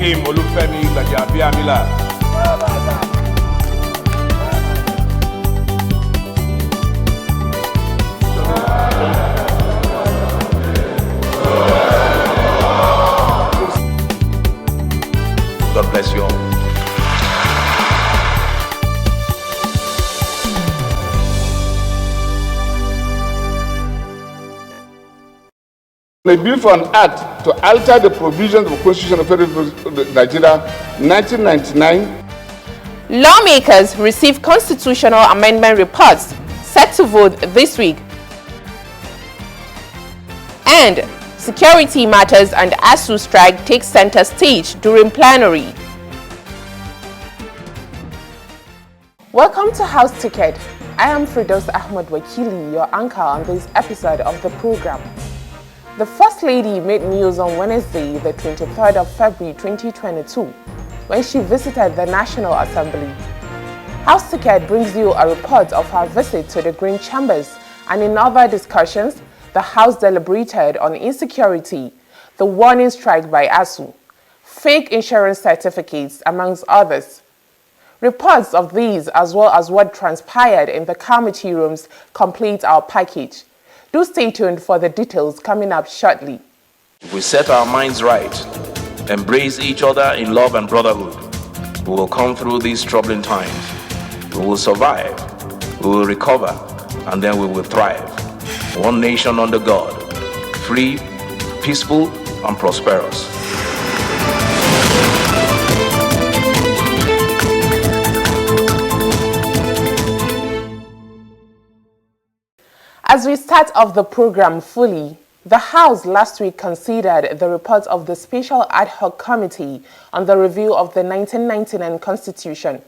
Akeem Olufemi Gbajabiamila. God bless you all. A bill for an act to alter the provisions of the Constitution of Nigeria 1999. Lawmakers receive constitutional amendment reports set to vote this week. And security matters and ASUU strike takes center stage during plenary. Welcome to House Ticket. I am Firdaus Ahmed Wakili, your anchor on this episode of the program. The First Lady made news on Wednesday, the 23rd of February 2022, when she visited the National Assembly. House Ticket brings you a report of her visit to the Green Chambers, and in other discussions, the House deliberated on insecurity, the warning strike by ASUU, fake insurance certificates, amongst others. Reports of these, as well as what transpired in the committee rooms, complete our package. Do stay tuned for the details coming up shortly. If we set our minds right, embrace each other in love and brotherhood, we will come through these troubling times. We will survive, we will recover, and then we will thrive. One nation under God, free, peaceful, and prosperous. As we start off the program fully, the House last week considered the report of the Special Ad Hoc Committee on the review of the 1999 Constitution.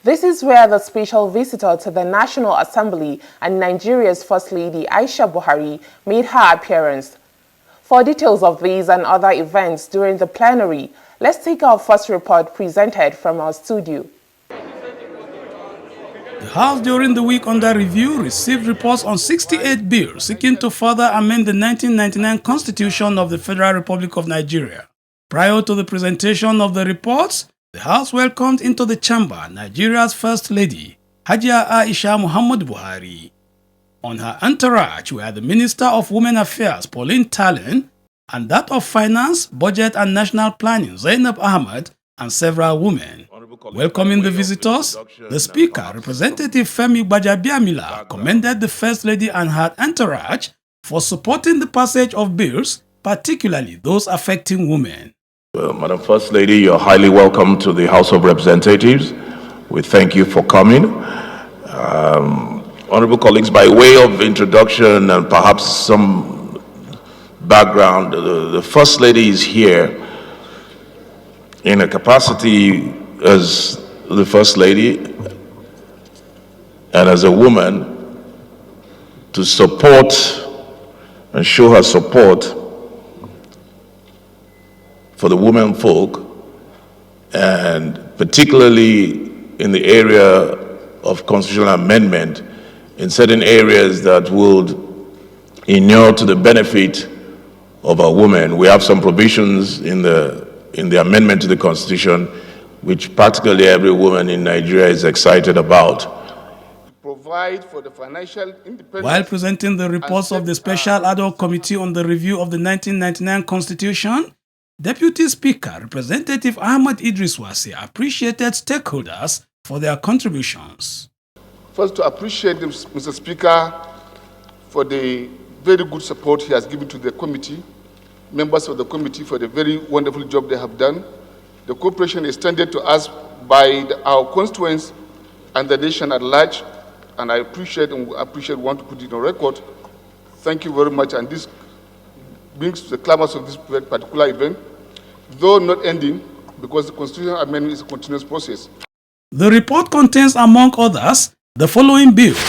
This is where the special visitor to the National Assembly and Nigeria's First Lady Aisha Buhari made her appearance. For details of these and other events during the plenary, let's take our first report presented from our studio. The House during the week under review received reports on 68 bills seeking to further amend the 1999 Constitution of the Federal Republic of Nigeria. Prior to the presentation of the reports, the House welcomed into the chamber Nigeria's First Lady, Hajia Aisha Muhammad Buhari. On her entourage were the Minister of Women Affairs, Pauline Tallen, and that of Finance, Budget and National Planning, Zainab Ahmed, and several women. Welcoming the visitors, the Speaker, Representative Femi Gbajabiamila, commended the First Lady and her entourage for supporting the passage of bills, particularly those affecting women. Madam First Lady, you're highly welcome to the House of Representatives. We thank you for coming. Honorable colleagues, by way of introduction and perhaps some background, the First Lady is here in a capacity as the First Lady and as a woman to support and show her support for the women folk, and particularly in the area of constitutional amendment in certain areas that would inure to the benefit of a woman. We have some provisions in the amendment to the Constitution which practically every woman in Nigeria is excited about. Provide for the financial independence. While presenting the reports of the Special Ad Hoc Committee on the review of the 1999 Constitution, Deputy Speaker Representative Ahmad Idris Wasi appreciated stakeholders for their contributions. First, to appreciate Mr. Speaker for the very good support he has given to the committee, members of the committee for the very wonderful job they have done. The cooperation extended to us by our constituents and the nation at large, and I appreciate want to put it on record. Thank you very much, and this brings to the climax of this particular event, though not ending, because the constitutional amendment is a continuous process. The report contains, among others, the following bills: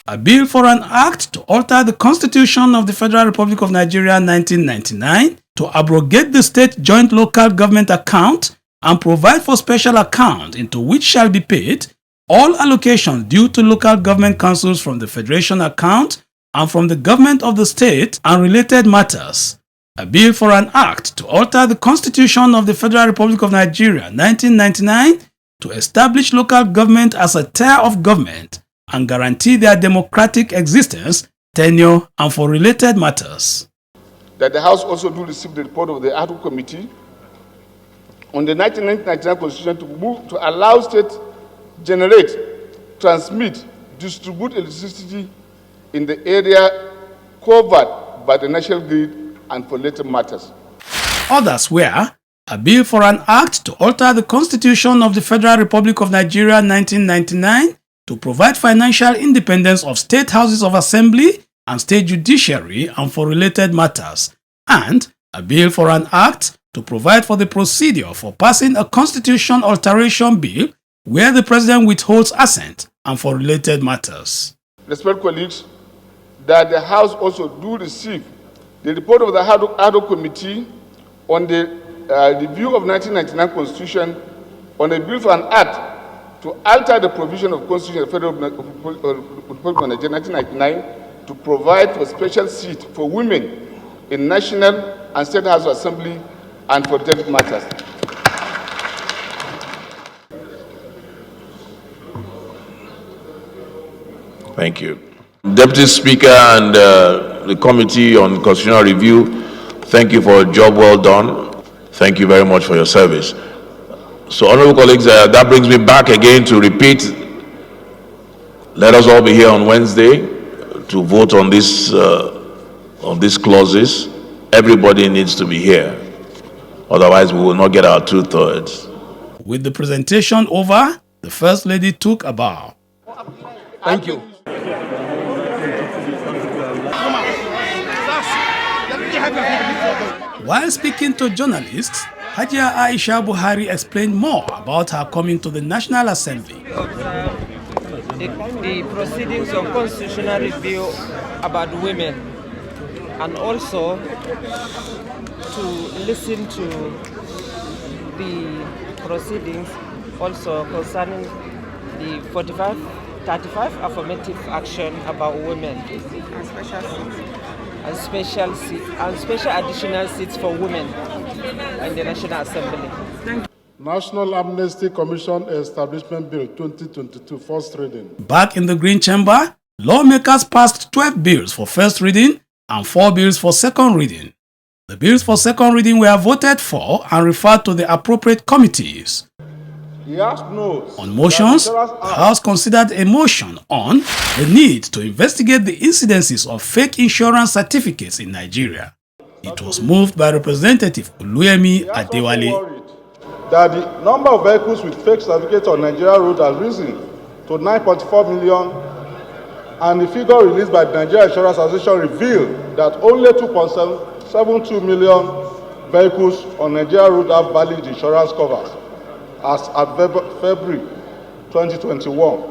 a bill for an act to alter the Constitution of the Federal Republic of Nigeria 1999 to abrogate the state joint local government account and provide for special account into which shall be paid all allocations due to local government councils from the Federation account and from the government of the state and related matters. a bill for an act to alter the Constitution of the Federal Republic of Nigeria 1999 to establish local government as a tier of government and guarantee their democratic existence, tenure, and for related matters. That the House also do receive the report of the ad hoc committee on the 1999 Constitution to allow states generate, transmit, distribute electricity in the area covered by the national grid and for later matters. Others were a bill for an act to alter the Constitution of the Federal Republic of Nigeria 1999 to provide financial independence of state houses of assembly and state judiciary and for related matters, and a bill for an act to provide for the procedure for passing a constitution alteration bill where the president withholds assent and for related matters. Respected colleagues, that the House also do receive the report of the ad hoc committee on the review of 1999 Constitution on a bill for an act to alter the provision of Constitution of the Federal Republic of Nigeria 1999 to provide for special seat for women in national and state house of assembly and for related matters. Thank you. Deputy Speaker and the Committee on Constitutional Review, thank you for a job well done. Thank you very much for your service. So, honorable colleagues, that brings me back again to repeat, let us all be here on Wednesday to vote on these clauses. Everybody needs to be here. Otherwise, we will not get our 2/3. With the presentation over, the First Lady took a bow. Thank you. While speaking to journalists, Hajia Aisha Buhari explained more about her coming to the National Assembly. The proceedings on constitutional review about women, and also to listen to the proceedings also concerning the 35 affirmative action about women and special additional seats for women in the National Assembly. National Amnesty Commission Establishment Bill 2022, first reading. Back in the Green Chamber, lawmakers passed 12 bills for first reading and 4 bills for second reading. The bills for second reading were voted for and referred to the appropriate committees. On motions, the House considered a motion on the need to investigate the incidences of fake insurance certificates in Nigeria. It was moved by Representative Oluyemi Adewale. That the number of vehicles with fake certificates on Nigeria road has risen to 9.4 million, and the figure released by the Nigeria Insurance Association revealed that only 2.72 million vehicles on Nigeria road have valid insurance covers as at February 2021.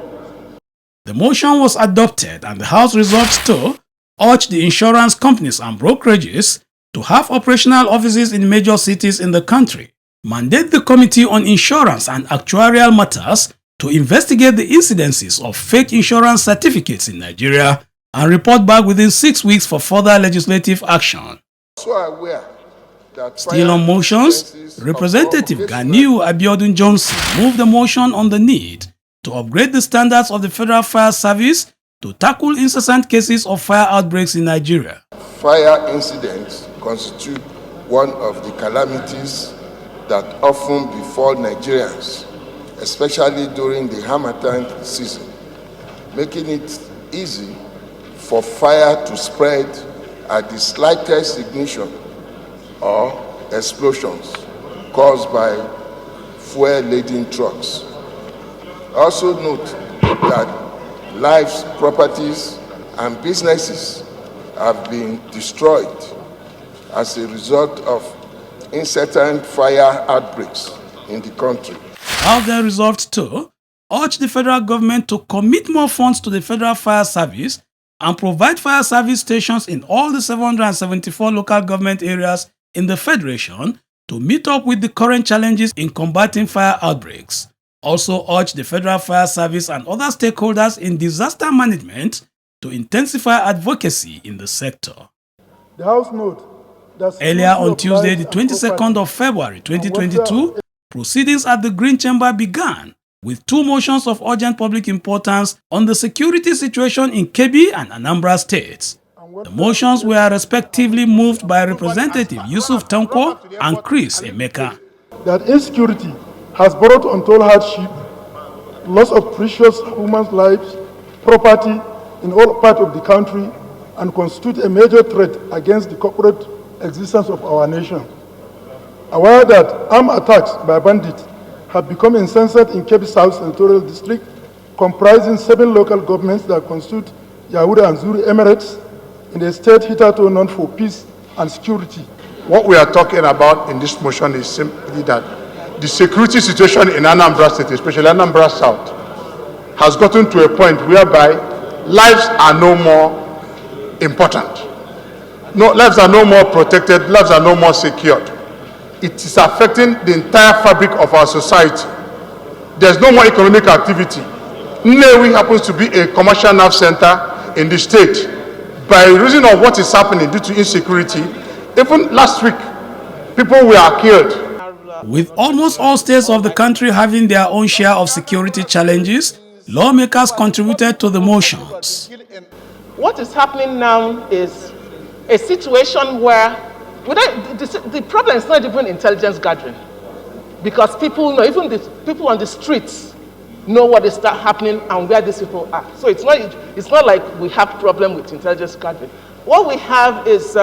The motion was adopted and the House resolved to urge the insurance companies and brokerages to have operational offices in major cities in the country, mandate the Committee on Insurance and Actuarial Matters to investigate the incidences of fake insurance certificates in Nigeria and report back within 6 weeks for further legislative action. Still on motions, Representative Ganiu Abiodun Johnson moved the motion on the need to upgrade the standards of the Federal Fire Service to tackle incessant cases of fire outbreaks in Nigeria. Fire incidents constitute one of the calamities that often befall Nigerians, especially during the Harmattan season, making it easy for fire to spread at the slightest ignition or explosions caused by fuel-laden trucks. Also note that lives, properties, and businesses have been destroyed as a result of incessant fire outbreaks in the country. House then resolved to urge the federal government to commit more funds to the Federal Fire Service and provide fire service stations in all the 774 local government areas in the Federation to meet up with the current challenges in combating fire outbreaks. Also urge the Federal Fire Service and other stakeholders in disaster management to intensify advocacy in the sector. The House note Earlier on Tuesday, the 22nd of February 2022, proceedings at the Green Chamber began with two motions of urgent public importance on the security situation in Kebbi and Anambra states. The motions were respectively moved by Representative Yusuf Tanko and Chris Emeka. That insecurity has brought untold hardship, loss of precious human lives, property in all parts of the country, and constitute a major threat against the corporate existence of our nation. Aware that armed attacks by bandits have become incessant in Kebbi South Senatorial District, comprising 7 local governments that constitute Yahuda and Zuri Emirates, in a state hitherto known for peace and security. What we are talking about in this motion is simply that the security situation in Anambra State, especially Anambra South, has gotten to a point whereby lives are no more important. No, lives are no more protected, lives are no more secured. It is affecting the entire fabric of our society. There's no more economic activity. Nnewi happens to be a commercial nerve center in the state. By reason of what is happening due to insecurity, even last week, people were killed. With almost all states of the country having their own share of security challenges, lawmakers contributed to the motions. What is happening now is a situation where the problem is not even intelligence gathering, because people know, even the people on the streets know what is happening and where these people are. So it's not like we have problem with intelligence gathering. What we have is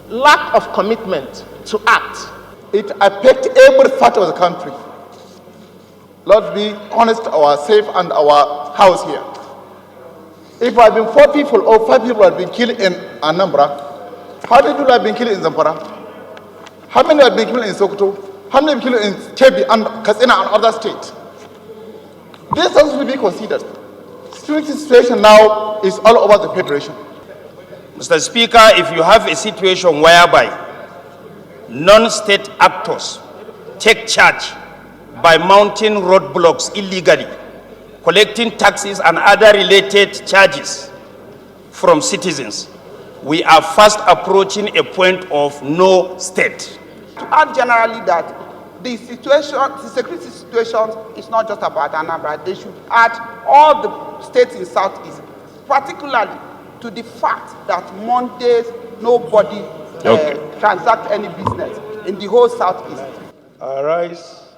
lack of commitment to act. It affects every part of the country. Let's be honest, our safe and our house here. If there have been 4 people or 5 people have been killed in Anambra, how many people have been killed in Zamfara? How many have been killed in Sokoto? How many have been killed in Kebbi and Katsina and other states? This has to be considered. Security situation now is all over the federation. Mr. Speaker, if you have a situation whereby non-state actors take charge by mounting roadblocks illegally, collecting taxes and other related charges from citizens, we are fast approaching a point of no state. To add generally that the security situation is not just about Anambra. They should add all the states in Southeast, particularly to the fact that Mondays nobody transact any business in the whole Southeast.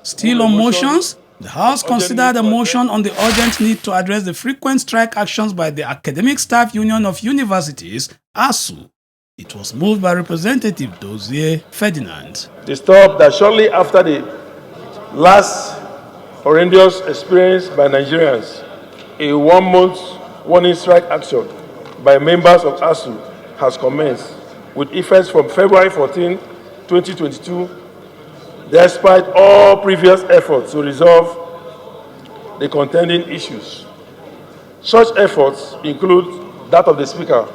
Still on motions, the House considered a motion on the urgent need to address the frequent strike actions by the Academic Staff Union of Universities, ASUU. It was moved by Representative Dozie Ferdinand. The stop that shortly after the last horrendous experience by Nigerians, a 1-month warning strike action by members of ASUU has commenced with effects from February 14, 2022, despite all previous efforts to resolve the contending issues. Such efforts include that of the Speaker,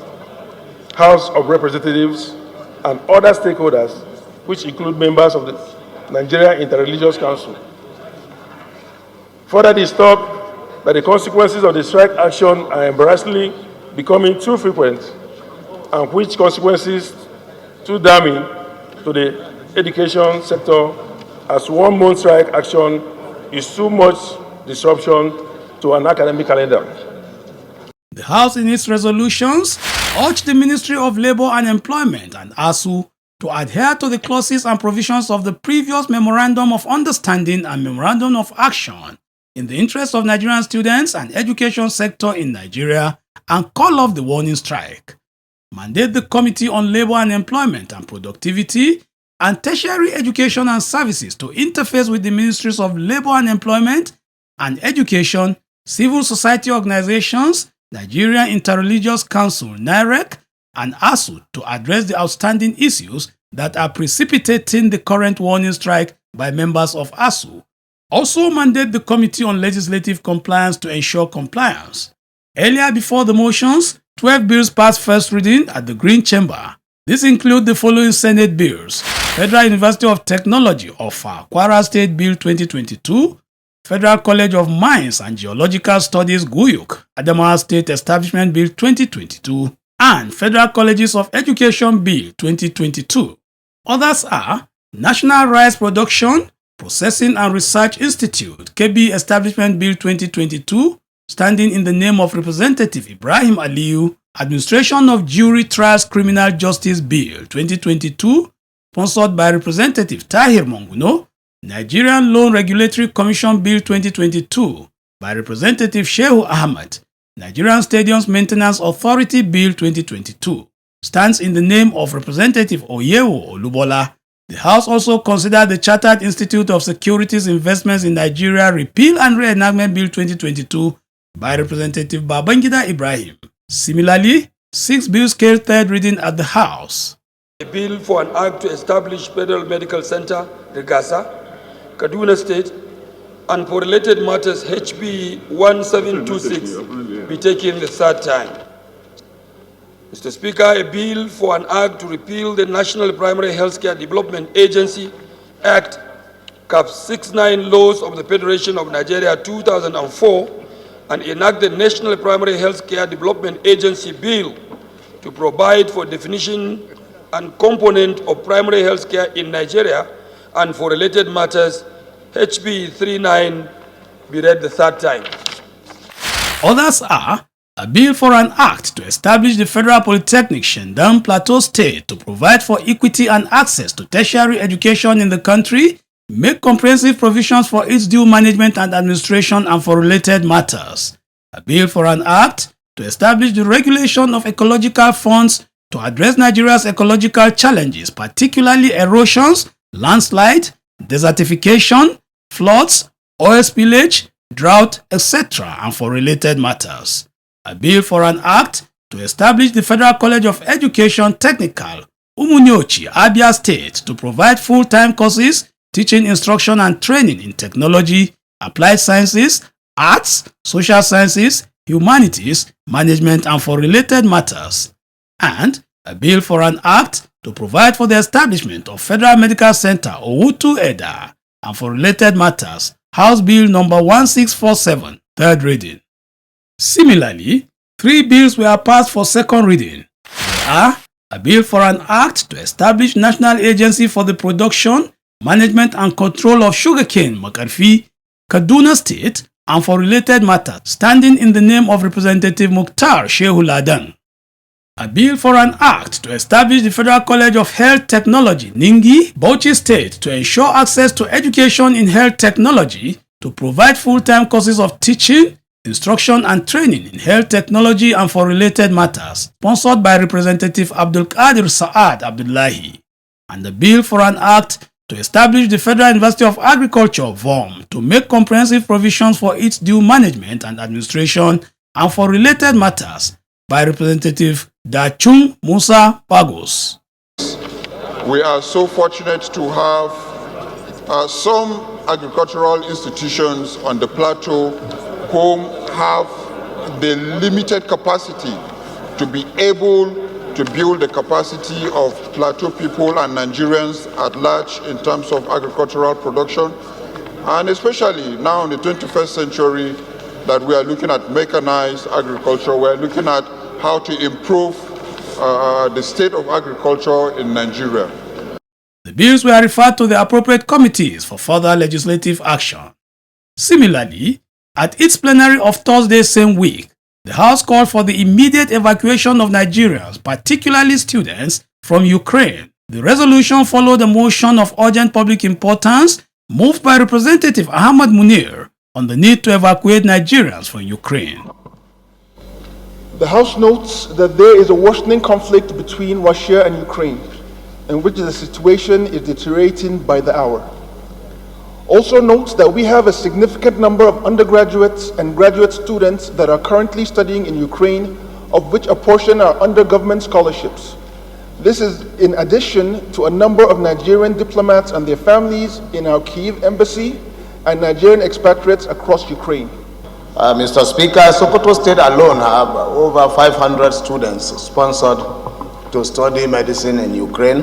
House of Representatives, and other stakeholders, which include members of the Nigeria Interreligious Council. Further, they stop that the consequences of the strike action are embarrassingly becoming too frequent, and which consequences too damning to the education sector, as 1-month strike action is too much disruption to an academic calendar. The House in its resolutions urged the Ministry of Labour and Employment and ASUU to adhere to the clauses and provisions of the previous Memorandum of Understanding and Memorandum of Action in the interest of Nigerian students and education sector in Nigeria and call off the warning strike. Mandate the Committee on Labour and Employment and Productivity and Tertiary Education and Services to interface with the Ministries of Labour and Employment and Education, civil society organizations, Nigeria Interreligious Council (NIREC), and ASUU to address the outstanding issues that are precipitating the current warning strike by members of ASUU. Also mandate the Committee on Legislative Compliance to ensure compliance. Earlier before the motions, 12 bills passed first reading at the Green Chamber. These include the following Senate bills: Federal University of Technology (OFA) Kwara State Bill 2022, Federal College of Mines and Geological Studies (GUYUK) Adamawa State Establishment Bill 2022, and Federal Colleges of Education Bill 2022. Others are National Rice Production, Processing and Research Institute (KB Establishment Bill 2022), standing in the name of Representative Ibrahim Aliyu, Administration of Jury Trials Criminal Justice Bill 2022, sponsored by Representative Tahir Monguno, Nigerian Loan Regulatory Commission Bill 2022 by Representative Shehu Ahmad, Nigerian Stadiums Maintenance Authority Bill 2022, stands in the name of Representative Oyewo Olubola. The House also considered the Chartered Institute of Securities Investments in Nigeria Repeal and Reenactment Bill 2022 by Representative Babangida Ibrahim. Similarly, 6 bills carried third reading at the House. A bill for an act to establish Federal Medical Center, Rigasa, Kaduna State, and for related matters HB 1726 be taken the third time. Mr. Speaker, a bill for an act to repeal the National Primary Healthcare Development Agency Act, Cap 69 laws of the Federation of Nigeria 2004 and enact the National Primary Healthcare Development Agency Bill to provide for definition and component of primary healthcare in Nigeria and for related matters HB 39 be read the third time. Others are a bill for an act to establish the Federal Polytechnic Shandam Plateau State to provide for equity and access to tertiary education in the country, make comprehensive provisions for its due management and administration and for related matters. A bill for an act to establish the regulation of ecological funds to address Nigeria's ecological challenges, particularly erosions, landslide, desertification, floods, oil spillage, drought, etc., and for related matters. A bill for an act to establish the Federal College of Education Technical, Umunyochi, Abia State, to provide full-time courses, teaching, instruction, and training in technology, applied sciences, arts, social sciences, humanities, management, and for related matters. And a bill for an act to provide for the establishment of Federal Medical Center, Owutu Eda, and for related matters, House Bill number 1647, third reading. Similarly, 3 bills were passed for second reading. They are a bill for an act to establish National Agency for the Production, Management and Control of Sugarcane, Makarfi, Kaduna State, and for related matters, standing in the name of Representative Mukhtar Shehu Ladan. A bill for an act to establish the Federal College of Health Technology, Ningi, Bauchi State, to ensure access to education in health technology, to provide full-time courses of teaching, instruction and training in health technology and for related matters, sponsored by Representative Abdul Qadir Saad Abdullahi. And the bill for an act to establish the Federal University of Agriculture, VOM, to make comprehensive provisions for its due management and administration and for related matters, by Representative Dachung Musa Pagos. We are so fortunate to have some agricultural institutions on the plateau whom have the limited capacity to be able to build the capacity of plateau people and Nigerians at large in terms of agricultural production, and especially now in the 21st century that we are looking at mechanized agriculture. We're looking at how to improve the state of agriculture in Nigeria. The bills were referred to the appropriate committees for further legislative action. Similarly, at its plenary of Thursday same week, the House called for the immediate evacuation of Nigerians, particularly students, from Ukraine. The resolution followed a motion of urgent public importance moved by Representative Ahmad Munir on the need to evacuate Nigerians from Ukraine. The House notes that there is a worsening conflict between Russia and Ukraine, in which the situation is deteriorating by the hour. Also notes that we have a significant number of undergraduates and graduate students that are currently studying in Ukraine, of which a portion are under government scholarships. This is in addition to a number of Nigerian diplomats and their families in our Kyiv embassy and Nigerian expatriates across Ukraine. Mr. Speaker, Sokoto State alone have over 500 students sponsored to study medicine in Ukraine.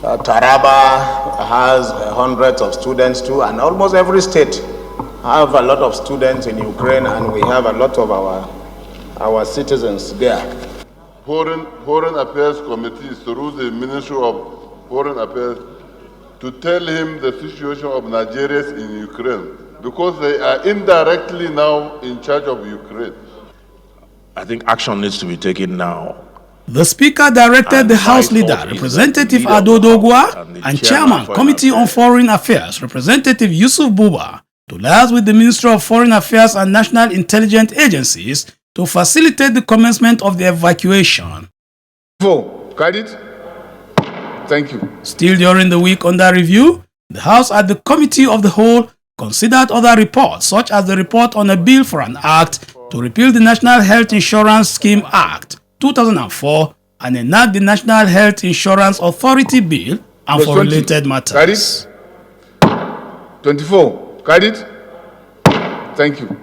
Taraba has hundreds of students too, and almost every state have a lot of students in Ukraine, and we have a lot of our citizens there. Foreign Affairs Committee through the Ministry of Foreign Affairs to tell him the situation of Nigerians in Ukraine, because they are indirectly now in charge of Ukraine. I think action needs to be taken now. The Speaker directed the House Leader, Representative Ado Dogwa, and Chairman, Committee on Foreign Affairs, Representative Yusuf Buba, to liaise with the Ministry of Foreign Affairs and National Intelligence Agencies to facilitate the commencement of the evacuation. Got it? Thank you. Still during the week under review, the House at the Committee of the Whole considered other reports, such as the report on a bill for an act to repeal the National Health Insurance Scheme Act 2004 and enact the National Health Insurance Authority Bill and for related matters. Got it? 24. Got it? Thank you.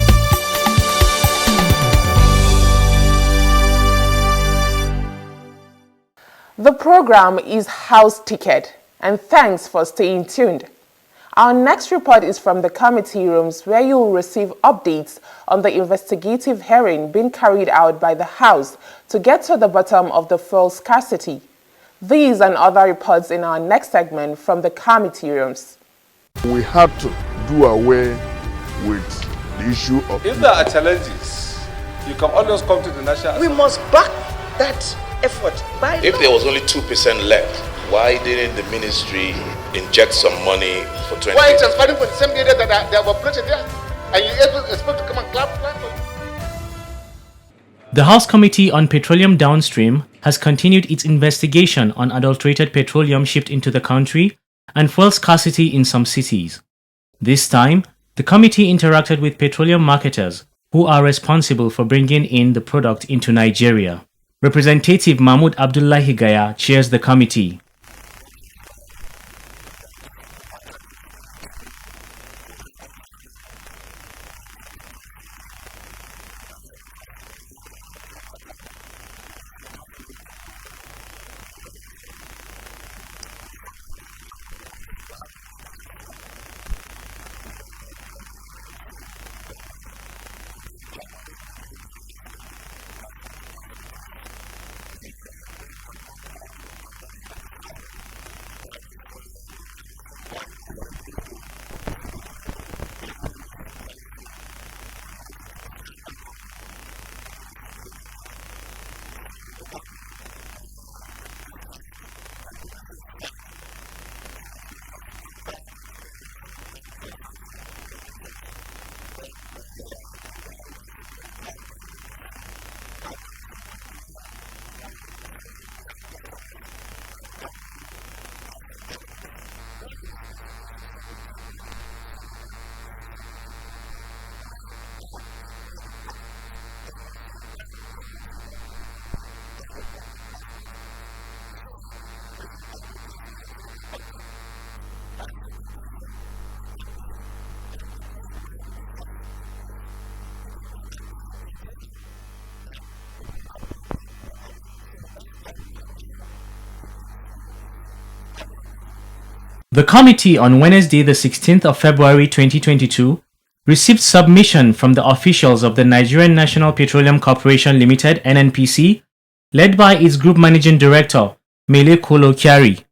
The program is House Ticket, and thanks for staying tuned. Our next report is from the committee rooms, where you will receive updates on the investigative hearing being carried out by the House to get to the bottom of the fuel scarcity. These and other reports in our next segment from the committee rooms. We have to do away with the issue of... If there are challenges, you can always come to the National We must back that effort. If there was only 2% left, why didn't the ministry inject some money for 20? Why transferring for the same area that they have operated there? And you expect to come and clap for it? The House Committee on Petroleum Downstream has continued its investigation on adulterated petroleum shipped into the country and fuel scarcity in some cities. This time, the committee interacted with petroleum marketers who are responsible for bringing in the product into Nigeria. Representative Mahmoud Abdullahi Gaya chairs the committee. The committee on Wednesday, the 16th of February 2022, received submission from the officials of the Nigerian National Petroleum Corporation Limited (NNPC), led by its Group Managing Director, Mele Kolo Kyari.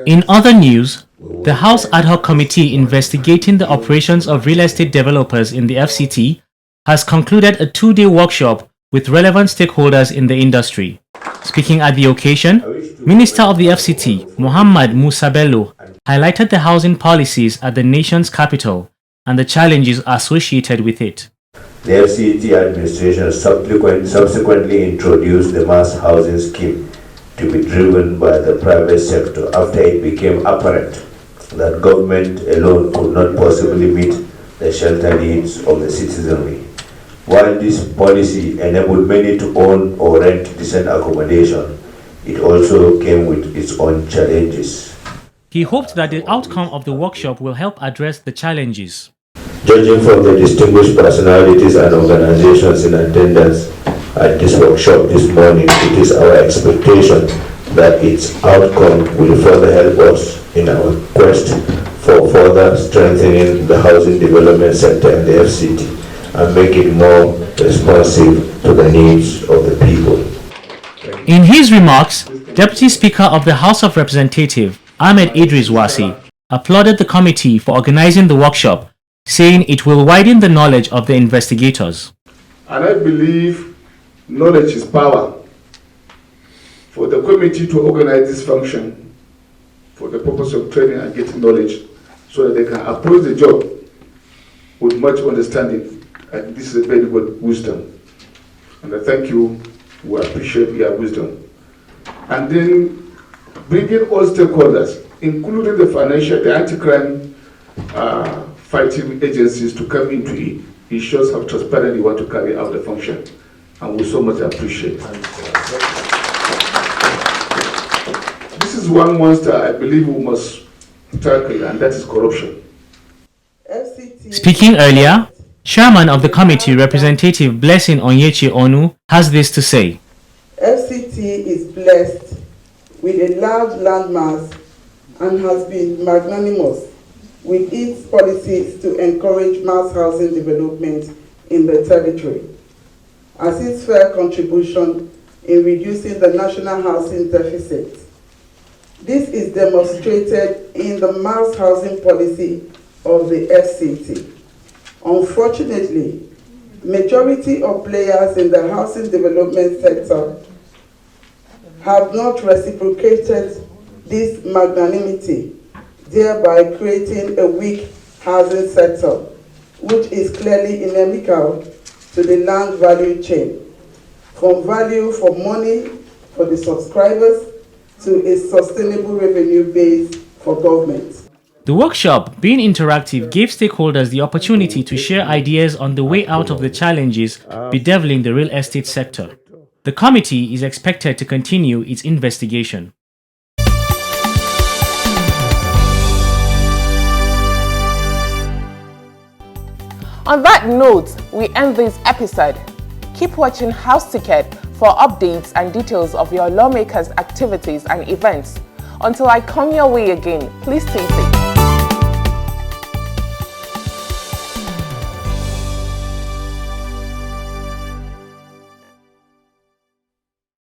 In other news, the House Ad Hoc Committee investigating the operations of real estate developers in the FCT has concluded a 2-day workshop with relevant stakeholders in the industry. Speaking at the occasion, Minister of the FCT, Muhammad Musa Bello, highlighted the housing policies at the nation's capital and the challenges associated with it. The FCT administration subsequently introduced the mass housing scheme to be driven by the private sector after it became apparent that government alone could not possibly meet the shelter needs of the citizenry. While this policy enabled many to own or rent decent accommodation, it also came with its own challenges. He hoped that the outcome of the workshop will help address the challenges. Judging from the distinguished personalities and organizations in attendance at this workshop this morning, it is our expectation that its outcome will further help us in our quest for further strengthening the housing development sector in the FCT and make it more responsive to the needs of the people. In his remarks, Deputy Speaker of the House of Representatives, Ahmed Idris Wasi, applauded the committee for organizing the workshop, saying it will widen the knowledge of the investigators. And I believe knowledge is power. For the committee to organize this function for the purpose of training and getting knowledge so that they can approach the job with much understanding, and this is a very good wisdom. And I thank you, we appreciate your wisdom. And then bringing all stakeholders, including the financial, the anti-crime fighting agencies to come into it. It shows how transparent you want to carry out the function, and we so much appreciate. This is one monster I believe we must tackle, and that is corruption. Speaking earlier, Chairman of the committee, Representative Blessing Onyechi Onu, has this to say. FCT is blessed with a large landmass and has been magnanimous with its policies to encourage mass housing development in the territory, as its fair contribution in reducing the national housing deficit. This is demonstrated in the mass housing policy of the FCT. Unfortunately, majority of players in the housing development sector have not reciprocated this magnanimity, thereby creating a weak housing sector, which is clearly inimical to the land value chain, from value for money for the subscribers to a sustainable revenue base for government. The workshop, being interactive, gave stakeholders the opportunity to share ideas on the way out of the challenges bedeviling the real estate sector. The committee is expected to continue its investigation. On that note, we end this episode. Keep watching House Ticket for updates and details of your lawmakers' activities and events. Until I come your way again, please stay safe.